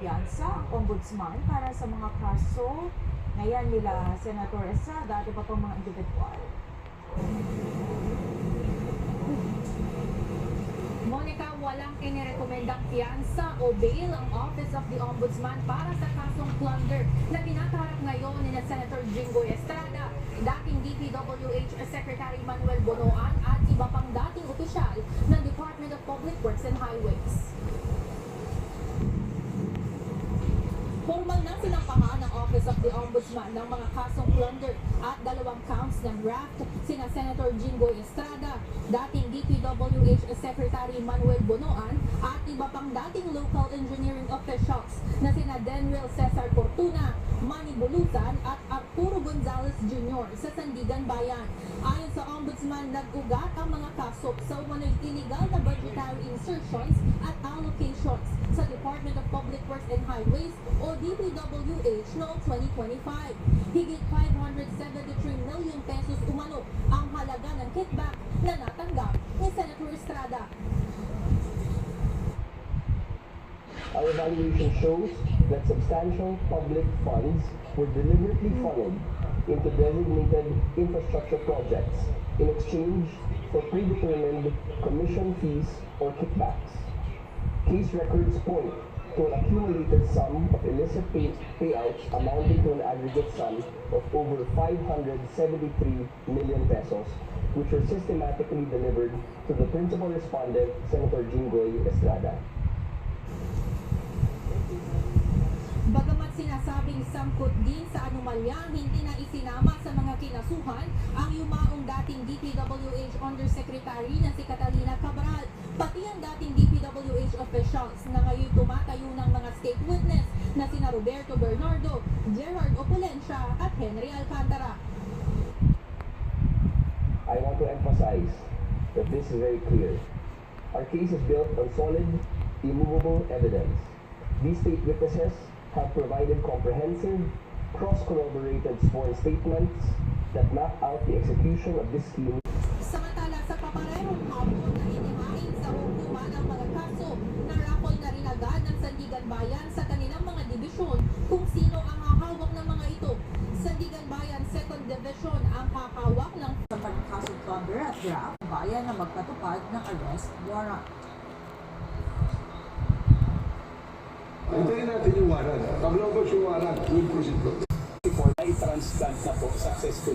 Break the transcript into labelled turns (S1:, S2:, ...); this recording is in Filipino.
S1: piyansa ang ombudsman para sa mga kaso ngayon nila Senator Estrada at iba pang mga individual.
S2: Monica, walang inirekomendang piyansa o bail ang Office of the Ombudsman para sa kasong plunder na tinatarap ngayon ni Senator Jinggoy Estrada, dating DPWH Secretary Manuel Bonoan at iba pang dating opisyal ng Department of Public Works and Highways. Formal na sinampahan ng Office of the Ombudsman ng mga kasong plunder at 2 counts ng graft sina Senator Jinggoy Estrada, dating DPWH Secretary Manuel Bonoan at iba pang dating local engineering officials na sina Denrel Cesar Fortuna, Manny Bulusan at Arturo Gonzales Jr. sa Sandigan Bayan. Ayon sa Ombudsman, nag-ugat ang mga kaso sa umano'y illegal na budgetary insertions at allocations sa Department of Public Works and Highways o DPWH noong 2025. Higit 573 million pesos umano ang halaga ng kickback na natanggap ni Senator Estrada.
S3: Our evaluation shows that substantial public funds were deliberately funneled into designated infrastructure projects in exchange for predetermined commission fees or kickbacks. Case records point to an accumulated sum of illicit payouts amounting to an aggregate sum of over 573 million pesos, which were systematically delivered to the principal respondent, Senator Jinggoy Estrada.
S2: Bagamat sinasabing sangkot din sa anomalya, hindi na isinama sa mga kinasuhan ang yumaong dating DPWH Undersecretary na si Catalina Cabral, pati ang dating DPWH officials na ngayon tumatayo ng mga state witness na sina Roberto Bernardo, Gerard Opulencia at Henry Alcantara.
S3: I want to emphasize that this is very clear. Our case is built on solid, immovable evidence. These state witnesses have provided comprehensive, cross-corroborated sworn statements that map out the execution of this scheme.
S2: Samantala sa paparehong hapon na inihain sa hukuman ang mga kaso, narakol na rin agad ng Sandigan Bayan sa kanilang mga dibisyon kung sino ang hahawak ng mga ito. Sandigan Bayan 2nd Division ang hahawak ng
S1: Sa pagkasong plunder at graft, bayan na magpatupad ng arrest warrant.
S4: Hintayin natin yung warrant. Pag lumabas yung warrant, we'll proceed.
S5: Before na i-transplant na po successful.